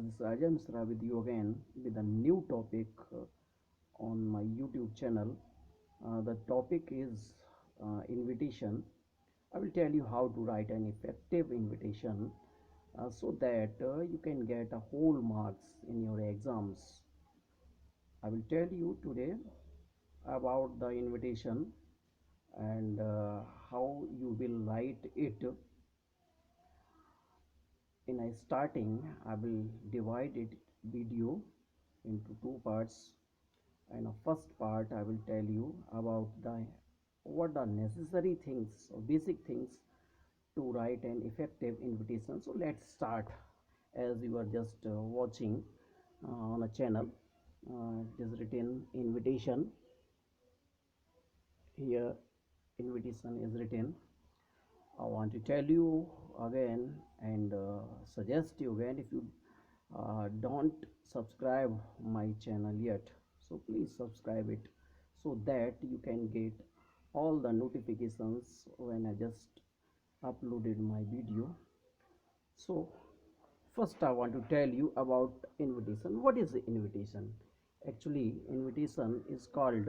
This is Ajay Misra with you again with a new topic on my YouTube channel. The topic is invitation. I will tell you how to write an effective invitation so that you can get a whole marks in your exams. I will tell you today about the invitation and how you will write it. In a starting, I will divide it video into two parts. In the first part, I will tell you about the what are necessary things or basic things to write an effective invitation. So let's start. As you are just watching on a channel, it is written invitation. Here, invitation is written. I want to tell you again and suggest you again, if you don't subscribe my channel yet, so please subscribe it so that you can get all the notifications when I just uploaded my video. So first I want to tell you about invitation. What is the invitation? Actually, invitation is called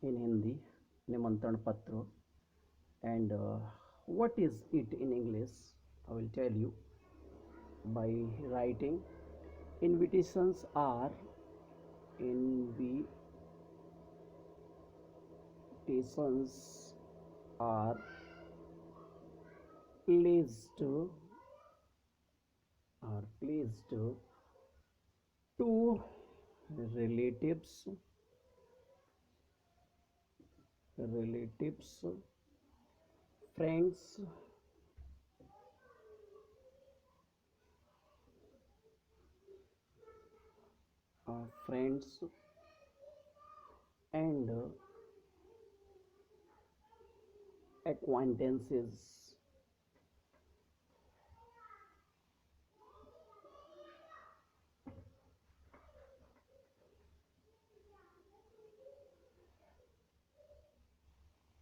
in Hindi Nimantran Patra, and what is it in English? I will tell you by writing. Invitations are invitations are placed to relatives, relatives, friends, friends, and acquaintances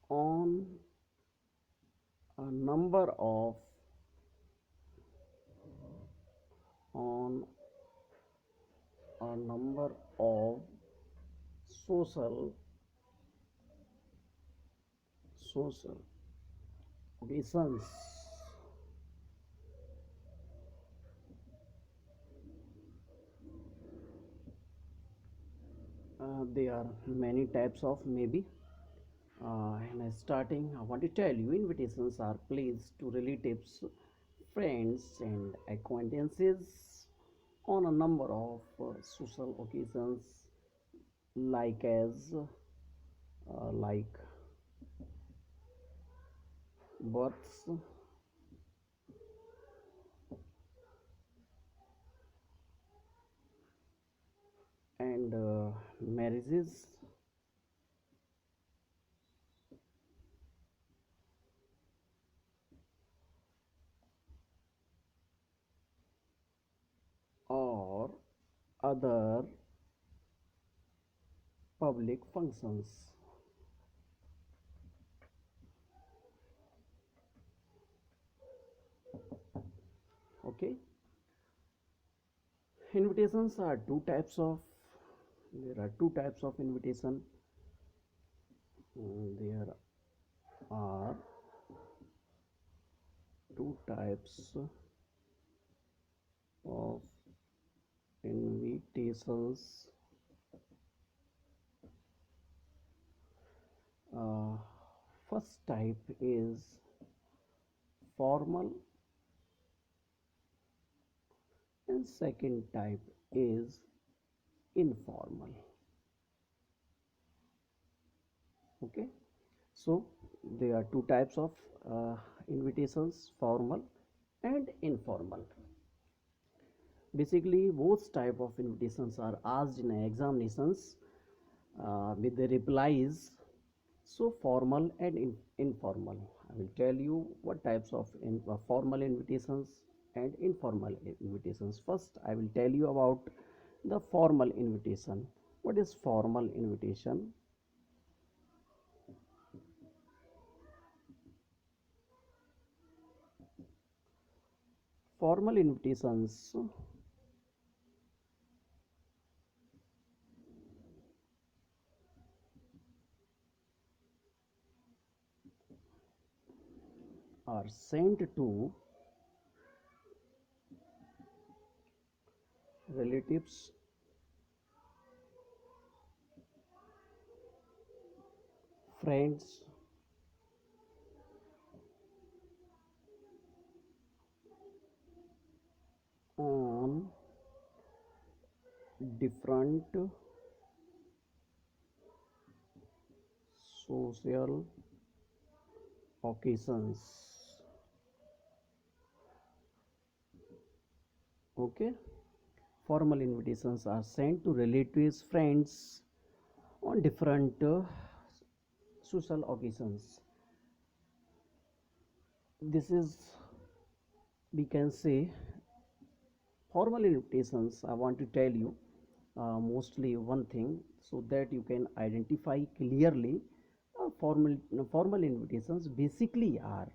on a number of on a number of social social occasions. There are many types of maybe. In starting, I want to tell you invitations are placed to relatives, friends, and acquaintances on a number of social occasions, like births, and marriages, or other public functions. Okay, invitations are two types of. There are two types of invitation. There are two types of invitations. Uh, First type is formal, and second type is informal. Okay, so there are two types of invitations, formal and informal. Basically, both type of invitations are asked in examinations with the replies. So formal and informal. I will tell you what types of formal invitations and informal invitations. First, I will tell you about the formal invitation. What is formal invitation? Formal invitations are sent to relatives, friends, on different social occasions. Okay, formal invitations are sent to relatives, friends on different social occasions. This is, we can say, formal invitations. I want to tell you mostly one thing so that you can identify clearly. Formal invitations basically are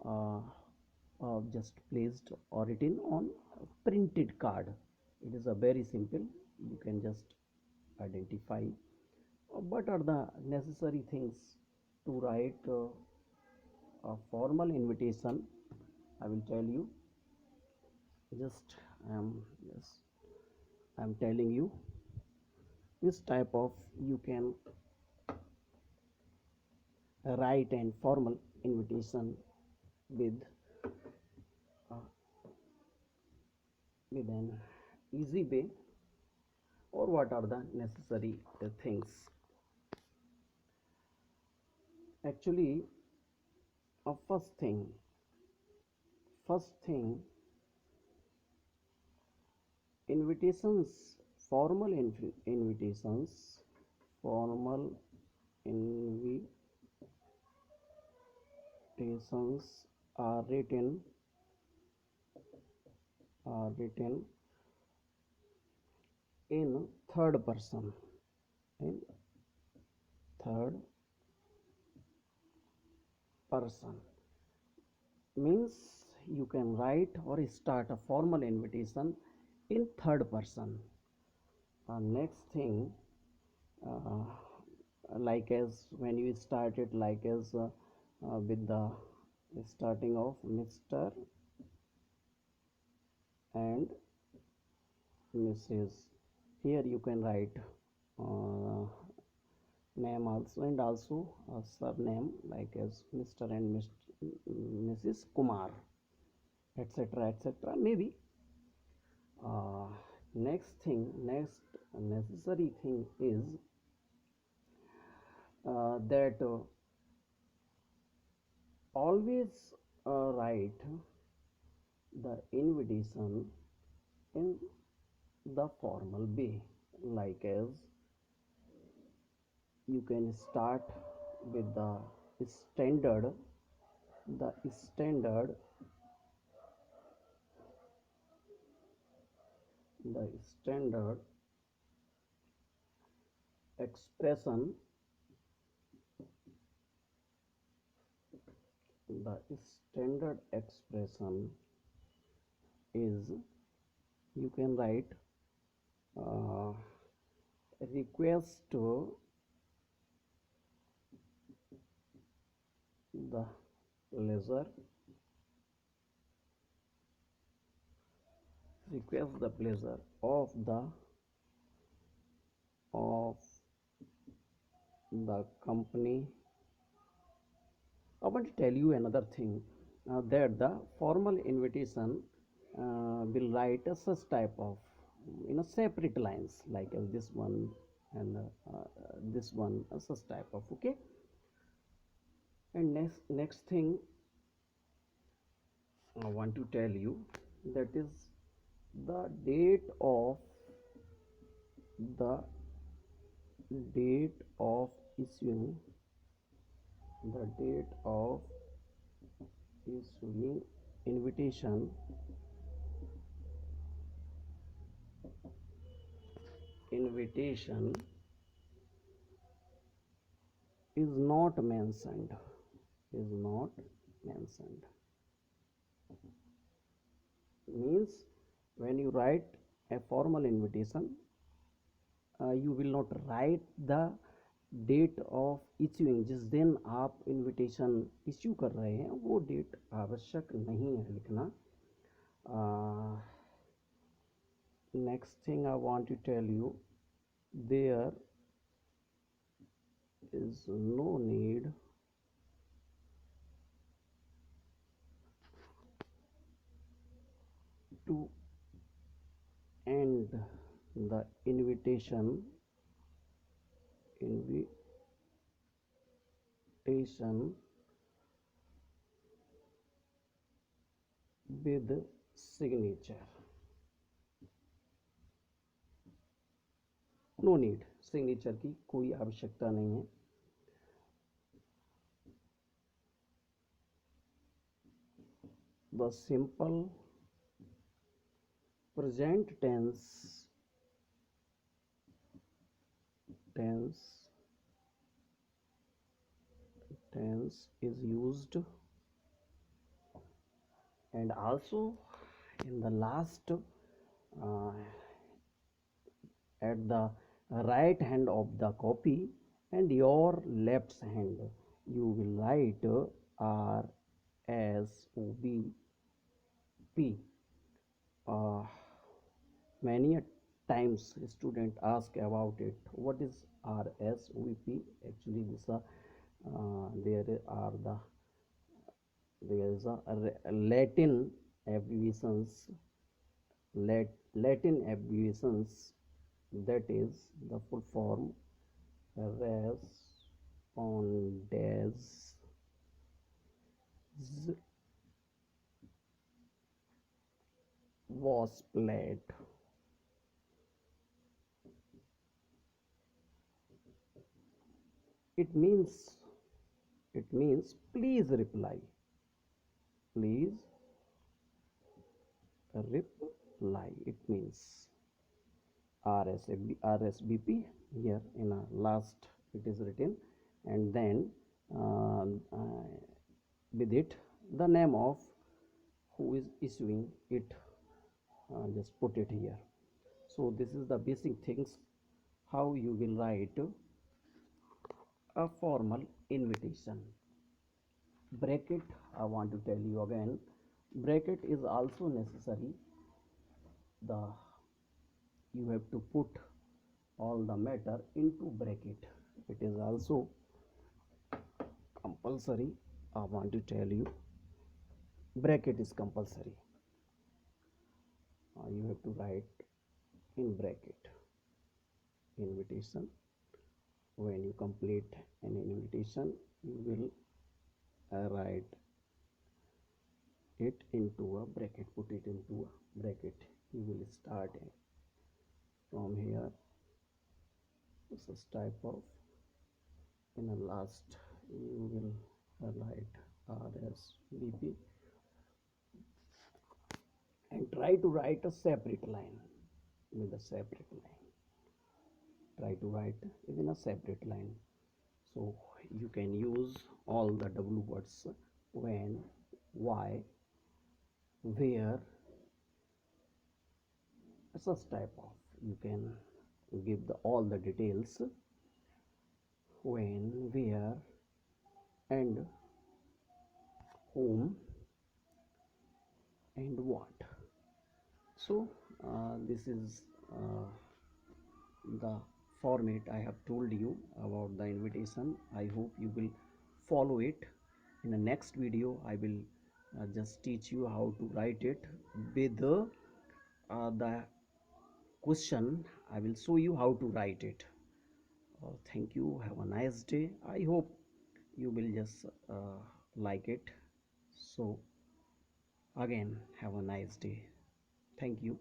uh, just placed or written on a printed card. It is a very simple. You can just identify what are the necessary things to write a formal invitation. I will tell you. Just yes, I am telling you this type of you can write and formal invitation with uh, with an easy way, or what are the necessary things. Actually, first thing, invitations, formal invitations, formal invitations are written in third person. In third person means you can write or start a formal invitation in third person. Next thing, uh, like as when you started, like as with the starting of Mr. and Mrs. Here you can write uh, name also, and also a surname like as Mr. and Mrs. Kumar, etc., etc. Maybe uh, next necessary thing is that always write the invitation in the formal way, like as you can start with the standard expression. The standard expression is, you can write uh, request to the pleasure, request the pleasure of the company. I want to tell you another thing, that the formal invitation will write a such type of separate lines, like this one and this one, such type of. Okay, and next thing I want to tell you, that is the the date of issuing the date of issuing invitation is not mentioned, is not mentioned. Means when you write a formal invitation, you will not write the date of issuing, जिस दिन आप invitation issue कर रहे हैं वो date आवश्यक नहीं है लिखना. Next thing I want to tell you, there is no need to end the invitation with signature. No need, signature की कोई आवश्यकता नहीं है. The simple present tense is used, and also in the last, at the right hand of the copy and your left hand, you will write RSVP. Many times student ask about it, what is RSVP? Actually this there is a Latin abbreviations, Latin abbreviations, that is the full form respondes was played. It means please reply. Please reply. It means RSVP. Here in a last it is written, and then with it the name of who is issuing it, just put it here. So this is the basic things how you will write a formal invitation. Bracket, I want to tell you again, bracket is also necessary. The you have to put all the matter into bracket. It is also compulsory. I want to tell you, bracket is compulsory. You have to write in bracket invitation. When you complete an invitation, you will write it into a bracket, put it into a bracket. You will start from here. This is type of, in a last you will write RSVP, and try to write a separate line with a separate line. Try to write within a separate line, so you can use all the W words: when, why, where, such type of, you can give all the details: when, where, and whom, and what. So this is the format I have told you about the invitation. I hope you will follow it. In the next video I will just teach you how to write it with the question. I will show you how to write it. Thank you, have a nice day. I hope you will just like it. So again, have a nice day. Thank you.